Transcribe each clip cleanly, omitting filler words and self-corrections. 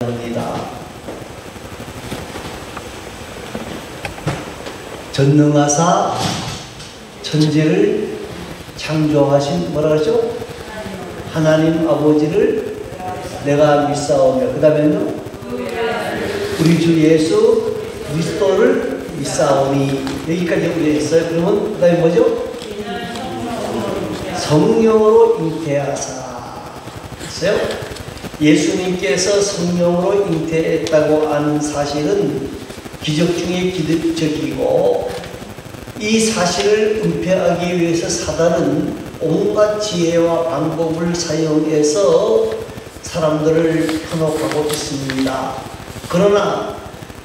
합니다. 전능하사 천지를 창조하신 뭐라 그러죠? 하나님 아버지를 내가 믿사오며, 그 다음에는 우리 주 예수 그리스도를 믿사오니, 여기까지 우리 했어요. 그러면 그 다음에 뭐죠? 성령으로 잉태하사 했어요. 예수님께서 성령으로 잉태했다고 하는 사실은 기적 중에 기적이고, 이 사실을 은폐하기 위해서 사단은 온갖 지혜와 방법을 사용해서 사람들을 현혹하고 있습니다. 그러나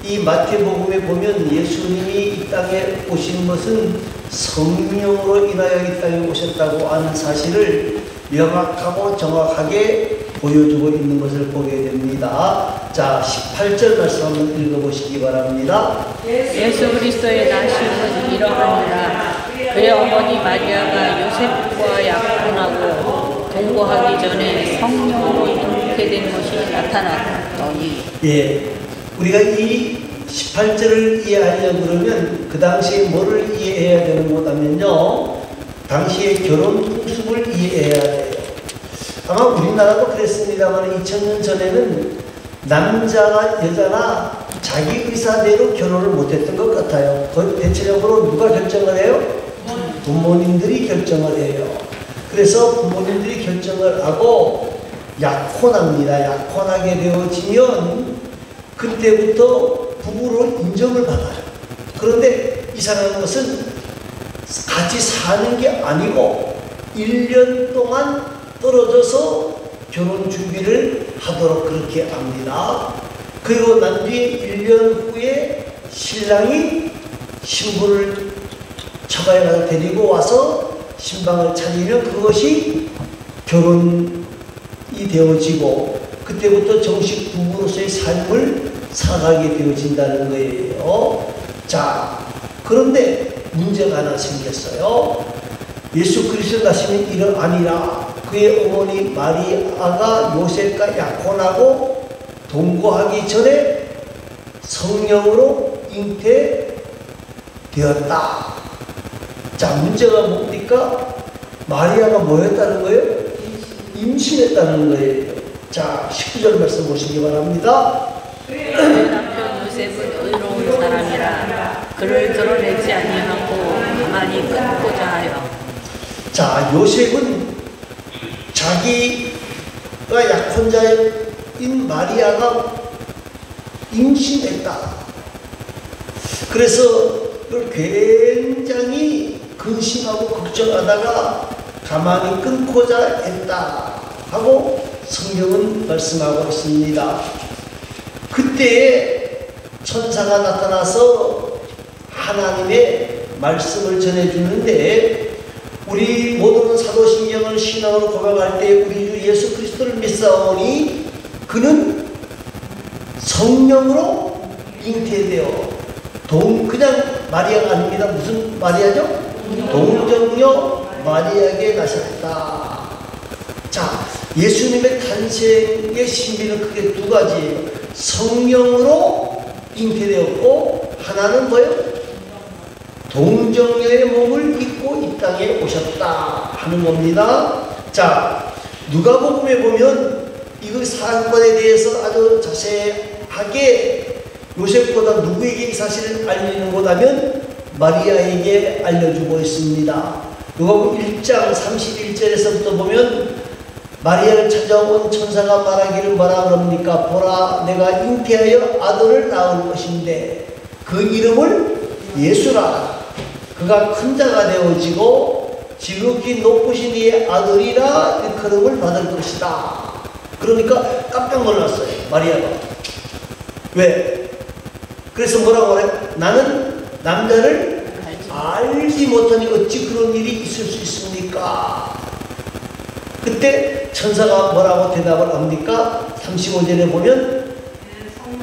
이 마태복음에 보면 예수님이 이 땅에 오신 것은 성령으로 인하여 이 땅에 오셨다고 하는 사실을 명확하고 정확하게 보여주고 있는 것을 보게 됩니다. 자, 18절 말씀 한번 읽어보시기 바랍니다. 예수 그리스도의 나심은 이러하니라. 그의 어머니 마리아가 요셉과 약혼하고 동거하기 전에 성령으로 잉태된 것이 나타났더니. 예, 우리가 이 18절을 이해하려고 그러면 그 당시에 뭐를 이해해야 되는 거냐면요, 당시의 결혼 풍습을 이해해야 돼요. 아마 우리나라도 그랬습니다만 2000년 전에는 남자나 여자나 자기 의사대로 결혼을 못했던 것 같아요. 대체적으로 누가 결정을 해요? 부모님들이 결정을 해요. 그래서 부모님들이 결정을 하고 약혼합니다. 약혼하게 되어지면 그때부터 부부로 인정을 받아요. 그런데 이상한 것은 같이 사는 게 아니고 1년 동안 떨어져서 결혼 준비를 하도록 그렇게 합니다. 그리고 난 뒤에 1년 후에 신랑이 신부를 처가에 가서 데리고 와서 신방을 차리면 그것이 결혼이 되어지고, 그때부터 정식 부부로서의 삶을 살아가게 되어진다는 거예요. 자, 그런데 문제가 하나 생겼어요. 예수 그리스도 나시면 이런 아니라 그의 어머니 마리아가 요셉과 약혼하고 동거하기 전에 성령으로 잉태되었다. 자, 문제가 뭡니까? 마리아가 뭐였다는 거예요? 임신했다는 거예요. 자, 19절 말씀 보시기 바랍니다. 그의 남편 요셉은 의로운 사람이라 그를 드러내지 아니하고 가만히 끊고자 하여. 자, 요셉은 자기가 약혼자인 마리아가 임신했다. 그래서 그걸 굉장히 근심하고 걱정하다가 가만히 끊고자 했다 하고 성경은 말씀하고 있습니다. 그때에 천사가 나타나서 하나님의 말씀을 전해주는데, 우리 모두는 사도신경을 신앙으로 고백할 때 우리 주 예수 그리스도를 믿사오니 그는 성령으로 잉태되어 그냥 마리아가 아닙니다. 무슨 마리아죠? 동정녀 마리아에게 나셨다. 자, 예수님의 탄생의 신비는 크게 두 가지예요. 성령으로 잉태되었고, 하나는 뭐예요? 동정녀의 몸을 입고 이 땅에 오셨다 하는 겁니다. 자, 누가복음에 보면 이 사건에 대해서 아주 자세하게 요셉보다 누구에게 이 사실을 알리는 거라면 마리아에게 알려주고 있습니다. 누가복음 1장 31절에서부터 보면 마리아를 찾아온 천사가 말하기를 뭐라 그럽니까? 보라, 내가 잉태하여 아들을 낳을 것인데 그 이름을 예수라. 그가 큰 자가 되어지고 지극히 높으신 이의 아들이라 일컬음을 받을 것이다. 그러니까 깜짝 놀랐어요, 마리아가. 왜? 그래서 뭐라고 그래? 나는 남자를 알지 못하니 어찌 그런 일이 있을 수 있습니까? 그때 천사가 뭐라고 대답을 합니까? 35절에 보면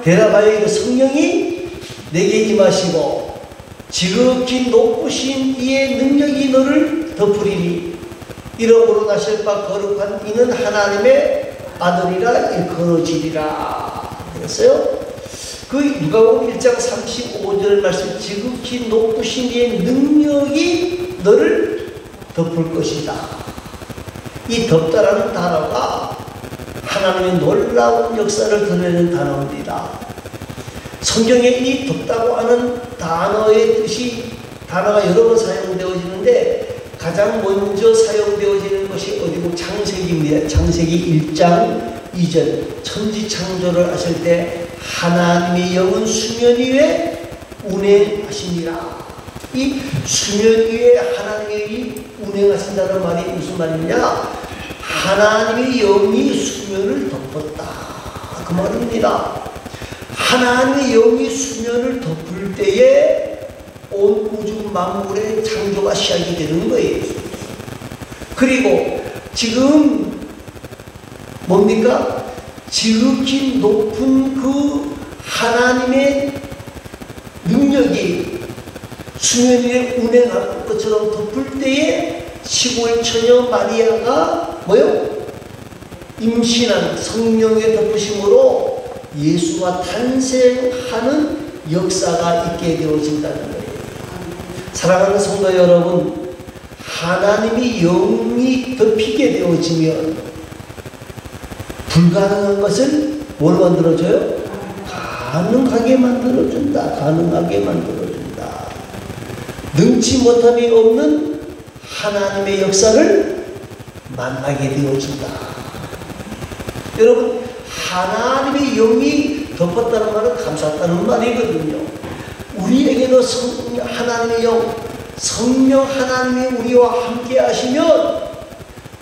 대답하여 이르 성령이 내게 임하시고 지극히 높으신 이의 능력이 너를 덮으리니 이러므로 나실 바 거룩한 이는 하나님의 아들이라 일컬어지리라 그랬어요? 그 누가복음 1장 35절 말씀, 지극히 높으신 이의 능력이 너를 덮을 것이다. 이 덮다라는 단어가 하나님의 놀라운 역사를 드러내는 단어입니다. 성경에 이 덮다고 하는 단어의 뜻이, 단어가 여러 번 사용되어지는데 가장 먼저 사용되어지는 것이 어디고 창세기입니다. 창세기 1장 2절, 천지창조를 하실 때 하나님의 영은 수면 위에 운행하시니라. 이 수면 위에 하나님의 운행하신다는 말이 무슨 말이냐? 하나님의 영이 수면을 덮었다, 그 말입니다. 하나님의 영이 수면을 덮을 때에 온 우주 만물의 창조가 시작이 되는 거예요. 그리고 지금 뭡니까? 지극히 높은 그 하나님의 능력이 수면 위에 운행할 것처럼 덮을 때에 시골 처녀 마리아가 뭐요? 임신한 성령의 덮으심으로 예수가 탄생하는 역사가 있게 되어진다는 거예요. 사랑하는 성도 여러분, 하나님이 영이 덮이게 되어지면 불가능한 것을 뭘 만들어줘요? 가능하게 만들어준다. 가능하게 만들어준다. 능치 못함이 없는 하나님의 역사를 만나게 되어진다. 여러분, 하나님의 영이 덮었다는 말은 감쌌다는 말이거든요. 우리에게도 하나님의 영, 성령 하나님이 우리와 함께 하시면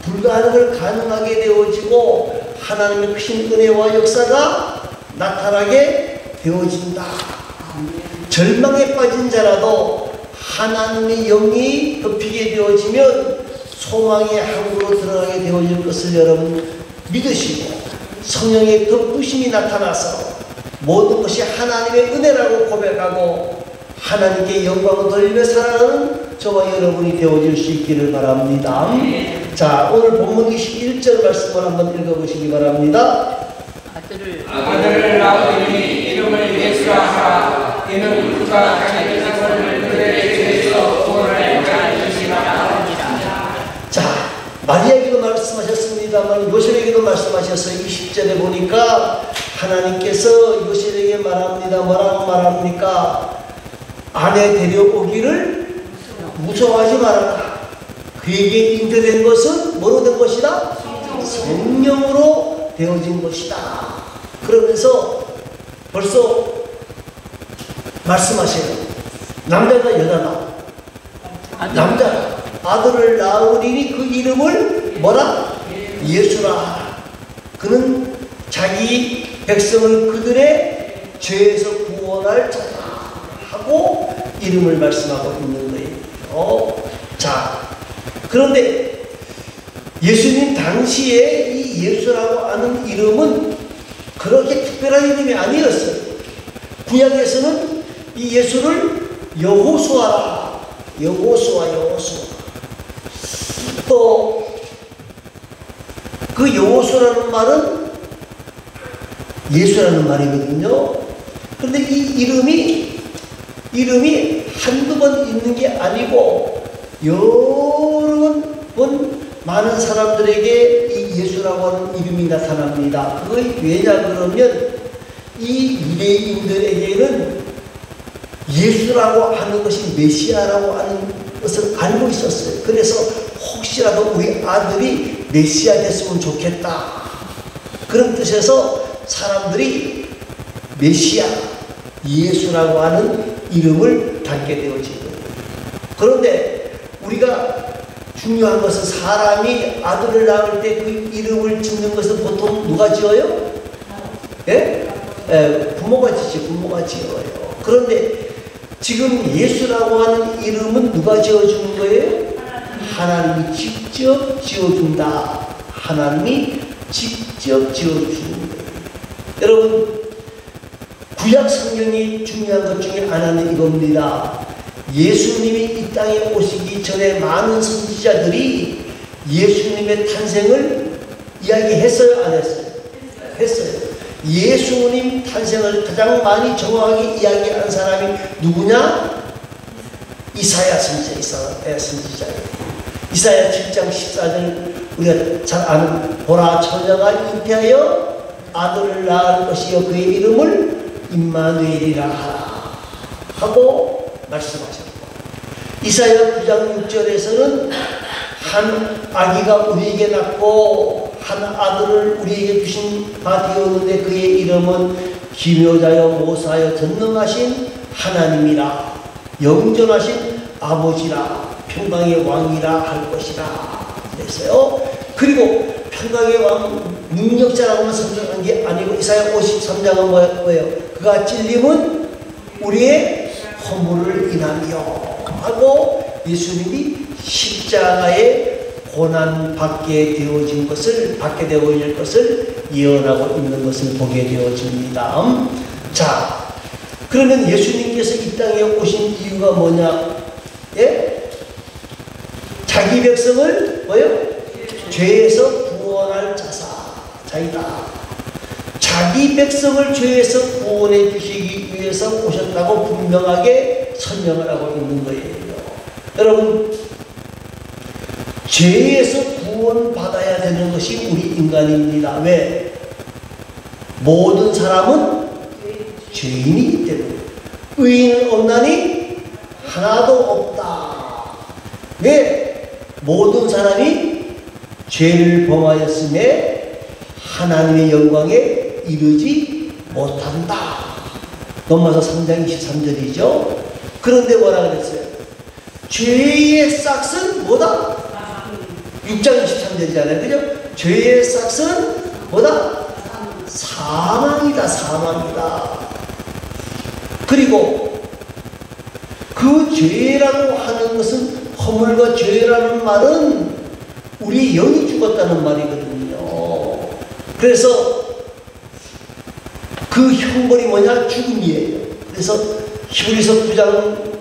불가능을 가능하게 되어지고 하나님의 크신 은혜와 역사가 나타나게 되어진다. 절망에 빠진 자라도 하나님의 영이 덮이게 되어지면 소망의 항구로 들어가게 되어질 것을 여러분 믿으시고, 성령의 덮으심이 나타나서 모든 것이 하나님의 은혜라고 고백하고 하나님께 영광을 돌리며 살아가는 저와 여러분이 되어질 수 있기를 바랍니다. 자, 오늘 본문 21절 말씀을 한번 읽어보시기 바랍니다. 아들을 낳으니 이름을 예수라 하라. 이는 그가 자기 자손을 그들의 죄에서 구원할 자이시라 하니라. 자, 마리아에게도 말씀하셨습니다만 요셉에게도 말씀하셨어요. 20절에 보니까 하나님께서 요셉에게 말합니다. 뭐라고 말합니까? 아내 데려오기를 무서워하지 말아라. 그에게 잉태된 것은 뭐로 된 것이다? 성령으로 되어진 것이다. 그러면서 벌써 말씀하세요. 남자가 여자다. 남자 아들을 낳으리니 그 이름을 뭐라? 예수라. 그는 자기 백성을 그들의 죄에서 구원할 자다 하고 이름을 말씀하고 있는 거예요. 자, 그런데 예수님 당시에 이 예수라고 하는 이름은 그렇게 특별한 이름이 아니었어요. 구약에서는 이 예수를 여호수아라. 여호수아. 또 그 여호수라는 말은 예수라는 말이거든요. 그런데 이 이름이 한두 번 있는 게 아니고 여러 번 많은 사람들에게 이 예수라고 하는 이름이 나타납니다. 그게 왜냐 그러면 이 유대인들에게는 예수라고 하는 것이 메시아라고 하는 것을 알고 있었어요. 그래서 혹시라도 우리 아들이 메시아 됐으면 좋겠다, 그런 뜻에서 사람들이 메시아, 예수라고 하는 이름을 담게 되어진 거예요. 그런데 우리가 중요한 것은 사람이 아들을 낳을 때 그 이름을 짓는 것은 보통 누가 지어요? 예? 부모가 지지, 부모가 지어요. 그런데 지금 예수라고 하는 이름은 누가 지어주는 거예요? 하나님이 직접 지어준다. 하나님이 직접 지어주는 거예요. 여러분, 구약 성경이 중요한 것 중에 하나는 이겁니다. 예수님이 이 땅에 오시기 전에 많은 선지자들이 예수님의 탄생을 이야기했어요? 안 했어요? 했어요. 예수님 탄생을 가장 많이 정확하게 이야기한 사람이 누구냐? 이사야 선지자예요. 이사야 7장 14절 우리가 잘 아는 보라 처녀가 잉태하여 아들을 낳을 것이요 그의 이름을 임마누엘이라 하라 하고 말씀하셨고, 이사야 9장 6절에서는 한 아기가 우리에게 낳고 한 아들을 우리에게 주신 바 되었는데 그의 이름은 기묘자여 모사여 전능하신 하나님이라 영존하신 아버지라 평강의 왕이라 할 것이라 그랬어요. 그리고 평강의 왕 능력자라고만 선정한 게 아니고 이사야 53장은 뭐예요? 그가 찔림은 우리의 허물을 인하며 하고 예수님이 십자가에 고난 받게 되어질 것을 예언하고 있는 것을 보게 되어집니다. 자, 그러면 예수님께서 이 땅에 오신 이유가 뭐냐? 예? 자기 백성을 뭐요? 죄에서 구원할 자이다. 자기 백성을 죄에서 구원해 주시기 위해서 오셨다고 분명하게 설명을 하고 있는 거예요. 여러분, 죄에서 구원받아야 되는 것이 우리 인간입니다. 왜? 모든 사람은 죄인이기 때문에. 의인은 없나니 하나도 없다. 왜? 모든 사람이 죄를 범하였음에 하나님의 영광에 이르지 못한다. 로마서 3장 23절이죠. 그런데 뭐라 그랬어요? 죄의 싹은 뭐다? 6장 23절이잖아요. 그죠? 죄의 싹은 뭐다? 사망이다. 사망이다. 그리고 그 죄라고 하는 것은, 허물과 죄라는 말은 우리 영이 죽었다는 말이거든요. 그래서 그 형벌이 뭐냐? 죽음이에요. 그래서 히브리서 9장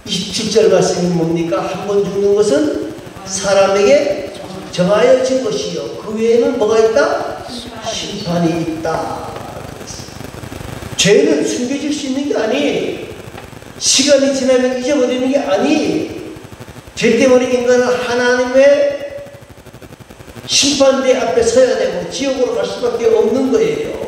27절 말씀이 뭡니까? 한 번 죽는 것은 사람에게 정하여진 것이요 그 외에는 뭐가 있다? 심판이 있다. 죄는 숨겨질 수 있는 게 아니, 시간이 지나면 잊어버리는 게 아니, 죄 때문에 인간은 하나님의 심판대 앞에 서야 되고 지옥으로 갈 수밖에 없는 거예요.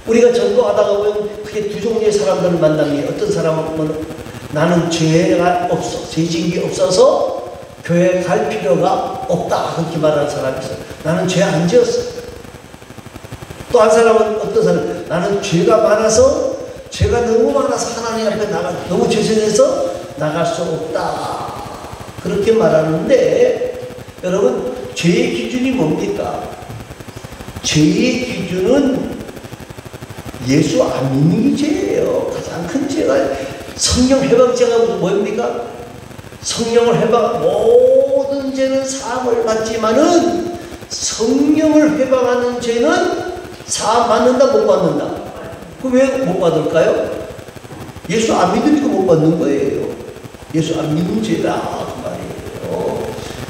우리가 전도하다가 보면 크게 두 종류의 사람들을 만납니다. 어떤 사람은 나는 죄가 없어, 죄진 게 없어서 교회 갈 필요가 없다, 그렇게 말하는 사람이 있어요. 나는 죄 안 지었어. 또 한 사람은 어떤 사람, 나는 죄가 많아서, 죄가 너무 많아서 하나님 앞에 너무 죄송해서 나갈 수 없다, 그렇게 말하는데, 여러분, 죄의 기준이 뭡니까? 죄의 기준은 예수 안 믿는 게 죄예요. 가장 큰 죄가 성령 회방죄가 뭡니까? 성령을 모든 죄는 사함을 받지만은 성령을 회방하는 죄는 사함 받는다, 못 받는다? 그럼 왜 못 받을까요? 예수 안 믿으니까 못 받는 거예요. 예수 안 믿는 죄다, 그 말이에요.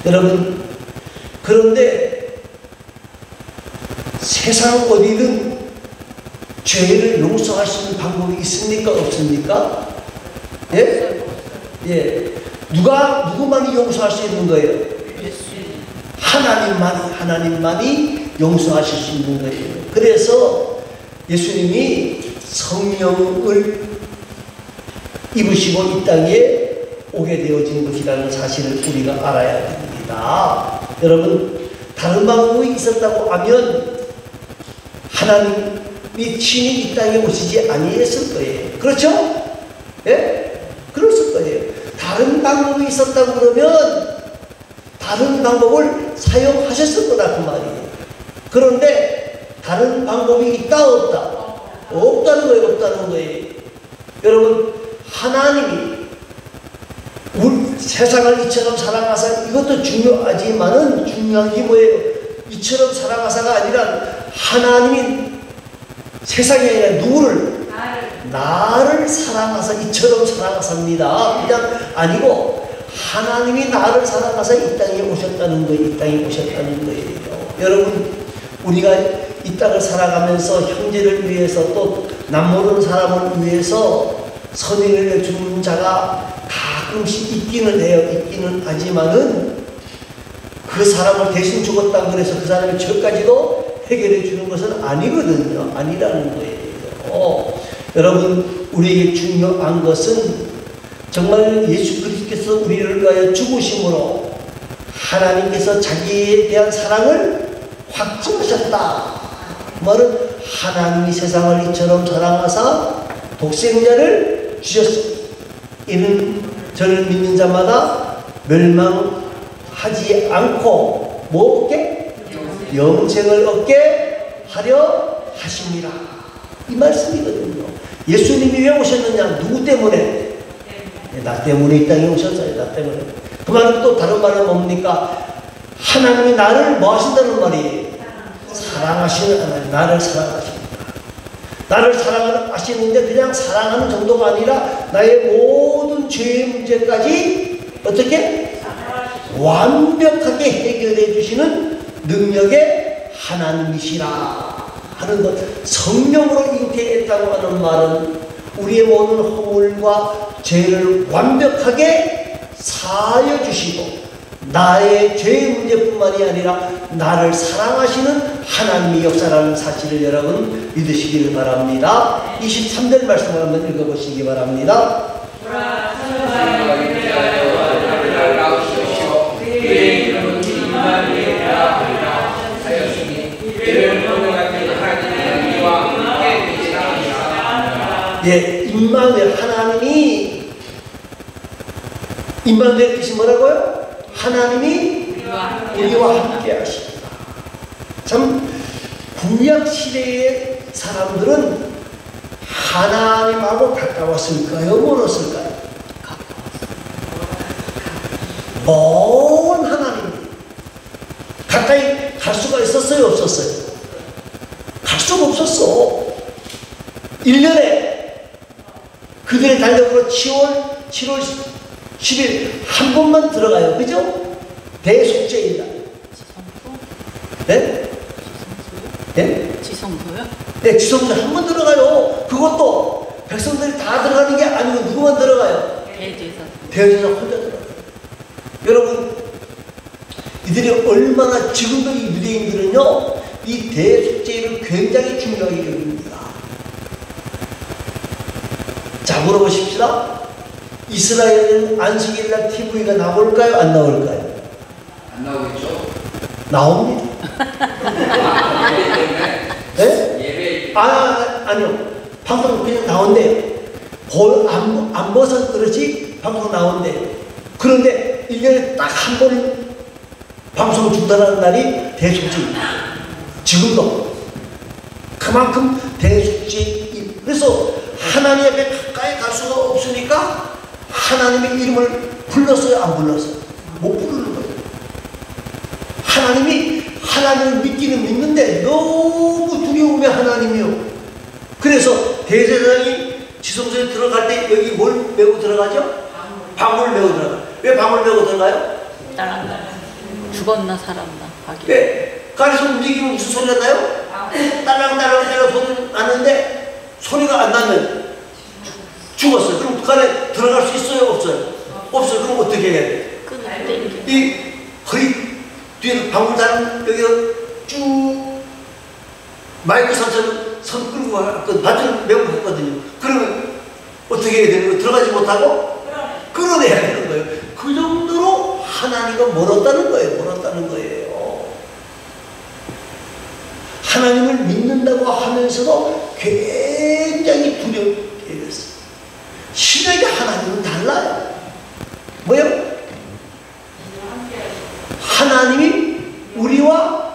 여러분, 그런데 세상 어디든 죄를 용서할 수 있는 방법이 있습니까? 없습니까? 예? 예. 누구만이 용서할 수 있는 거예요? 하나님만이 용서하실 수 있는 거예요. 그래서 예수님이 성령을 입으시고 이 땅에 오게 되어진 것이라는 사실을 우리가 알아야 됩니다. 여러분, 다른 방법이 있었다고 하면 하나님이 친히 이 땅에 오시지 아니했을 거예요. 그렇죠? 예? 그랬을 거예요. 다른 방법이 있었다고 그러면 다른 방법을 사용하셨을 거다, 그 말이에요. 그런데 다른 방법이 있다, 없다? 없다는 거예요. 없다는 거예요. 여러분, 하나님이 우리 세상을 이처럼 사랑하사, 이것도 중요하지만은 중요한 게 뭐예요? 이처럼 사랑하사가 아니라 하나님이 세상이 아니라 누구를? 나를 사랑하사 이처럼 사랑하사입니다. 그냥 아니고 하나님이 나를 사랑하사 이 땅에 오셨다는 거예요. 이 땅에 오셨다는 거예요. 여러분, 우리가 이 땅을 살아가면서 형제를 위해서 또 남모르는 사람을 위해서 선행을 주는 자가 가끔씩 있기는 해요. 있기는 하지만은 그 사람을 대신 죽었다 그래서 그 사람의 죄까지도 해결해 주는 것은 아니거든요. 아니라는 거예요. 여러분, 우리에게 중요한 것은 정말 예수 그리스도께서 우리를 위하여 죽으심으로 하나님께서 자기에 대한 사랑을 확증하셨다. 말은 하나님이 세상을 이처럼 사랑하사 독생자를 주셨습니다. 이는 저를 믿는 자마다 멸망하지 않고 뭐 얻게? 영생을 얻게 하려 하십니다. 이 말씀이거든요. 예수님이 왜 오셨느냐? 누구 때문에? 나 때문에 이 땅에 오셨어요. 나 때문에. 그 말은 또 다른 말은 뭡니까? 하나님이 나를 뭐 하신다는 말이에요? 사랑하시는 하나님, 나를 사랑하십니다. 나를 사랑하시는데 그냥 사랑하는 정도가 아니라 나의 모든 죄의 문제까지 어떻게? 완벽하게 해결해 주시는 능력의 하나님이시라 하는 것. 성령으로 잉태했다고 하는 말은 우리의 모든 허물과 죄를 완벽하게 사하여 주시고 나의 죄의 문제뿐만이 아니라 나를 사랑하시는 하나님의 역사라는 사실을 여러분 믿으시기를 바랍니다. 23절 말씀을 한번 읽어보시기 바랍니다. 예, 임마누엘, 하나님이, 임마누엘 뜻이 뭐라고요? 하나님이 우리와 함께 하십니다. 참 구약 시대의 사람들은 하나님하고 가까웠을까요? 멀었을까요? 먼 하나님. 가까이 갈 수가 있었어요? 없었어요? 갈 수가 없었어. 1년에 그들의 달력으로 7월 10일 한 번만 들어가요. 그죠? 대속죄입니다. 네? 네? 지성소요? 네, 지성소 한 번 들어가요. 그것도 백성들이 다 들어가는 게 아니고 누구만 들어가요? 대제사 혼자 들어가요. 여러분, 이들이 얼마나 지금도 이 유대인들은요, 이 대속죄를 굉장히 중요하게 여깁니다. 자, 물어보십시다. 이스라엘은 안식일날 TV가 나올까요? 안 나올까요? 안 나오겠죠? 나옵니다. 네? 예배. 아니요. 방송 그냥 나온대요. 안 벗어서 그렇지 방송 나온대요. 그런데 1년에 딱 한 번 방송 중단하는 날이 대속죄입니다. 지금도. 그만큼 대속죄. 그래서 하나님 앞에 가까이 갈 수가 없으니까 하나님의 이름을 불렀어요? 안 불렀어요? 못 부르는 거예요. 하나님을 믿기는 믿는데 너무 두려움의 하나님이요. 그래서 대제사장이 지성소에 들어갈 때 여기 뭘 메고 들어가죠? 방울 메고 들어가요. 왜 방울 메고 들어가요? 죽었나 살았나 하기. 네. 가래서 움직이면 무슨 소리가 나요? 딸랑딸랑 소리 나는데 소리가 안 나면 죽었어요. 그럼 그 안에 들어갈 수 있어요? 없어요? 없어요. 그럼 어떻게 해야 돼? 이 허리 뒤에 방울단 여기가 쭉 마이크 선처럼 선 끌고 그 바지를 메고 갔거든요. 그러면 어떻게 해야 되는 거예요? 들어가지 못하고 끌어내야 되는 거예요. 그 정도로 하나님과 멀었다는 거예요. 멀었다는 거예요. 하나님을 믿는다고 하면서도 굉장히 두렵게 됐어요. 신에게 하나님은 달라요. 뭐요? 하나님이 우리와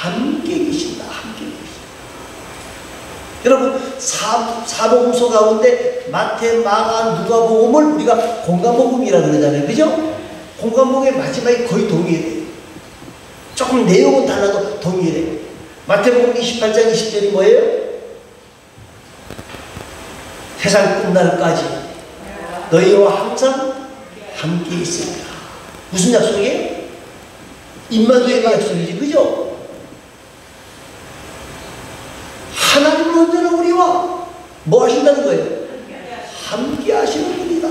함께 계신다. 함께 계신다. 여러분, 사복음서 가운데 마태, 마가, 누가복음을 우리가 공감복음이라고 그러잖아요. 그죠? 공감복음의 마지막에 거의 동일해요. 조금 내용은 달라도 동일해요. 마태복음 28장 20절이 뭐예요? 세상 끝날까지 너희와 항상 함께 있습니다. 무슨 약속이에요? 임마누엘의 약속이지, 그죠? 뭐 하신다는 거예요? 함께 하시는 분이다.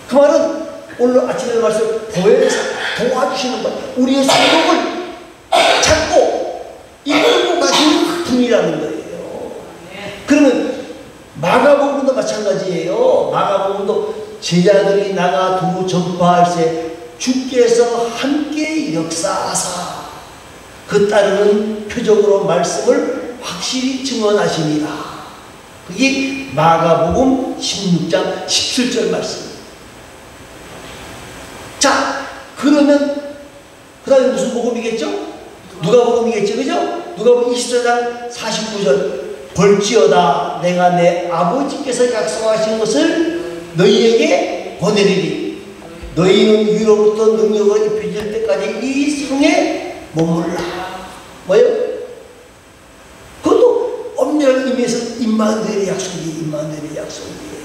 그 말은 오늘 아침에 말씀 교회에서 도와주시는 분, 우리의 성공을 찾고 이끌고 가시는 분이라는 거예요. 그러면 마가복음도 마찬가지예요. 마가복음도 제자들이 나가 두고 전파할세 주께서 함께 역사하사 그 따르는 표적으로 말씀을 확실히 증언하십니다. 그게 마가복음 16장 17절 말씀. 자, 그러면 그 다음에 무슨 복음이겠죠? 누가복음이겠죠, 그죠? 누가복음 24장 49절. 볼지어다 내가 내 아버지께서 약속하신 것을 너희에게 보내리니 너희는 위로부터 능력을 입혀질 때까지 이 성에 머물라. 뭐요? 그것도 엄밀한 의미에서 임마누엘의 약속이에요.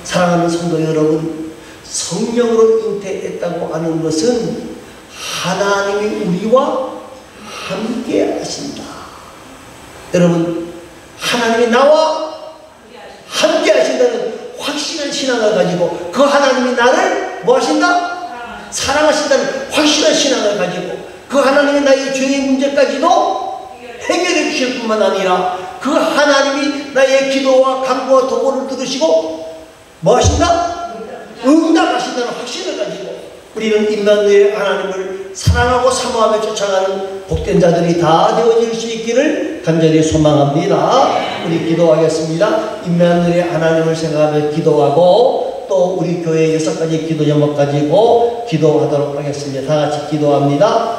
사랑하는 성도 여러분, 성령으로 잉태했다고 하는 것은 하나님이 우리와 함께 하신다. 여러분, 하나님이 나와 함께 하신다는 확실한 신앙을 가지고 그 하나님이 나를 뭐 하신다? 사랑하신다는 확실한 신앙을 가지고 그 하나님이 나의 죄의 문제까지도 해결해 주실 뿐만 아니라 그 하나님이 나의 기도와 간구와 도구를 들으시고 뭐 하신다? 응답하신다는 확신을 가지고 우리는 임마누엘 하나님을 사랑하고 사모하며 쫓아가는 복된 자들이 다 되어질 수 있기를 간절히 소망합니다. 우리 기도하겠습니다. 임마누엘 하나님을 생각하며 기도하고 또 우리 교회 6가지 기도 제목 가지고 기도하도록 하겠습니다. 다 같이 기도합니다.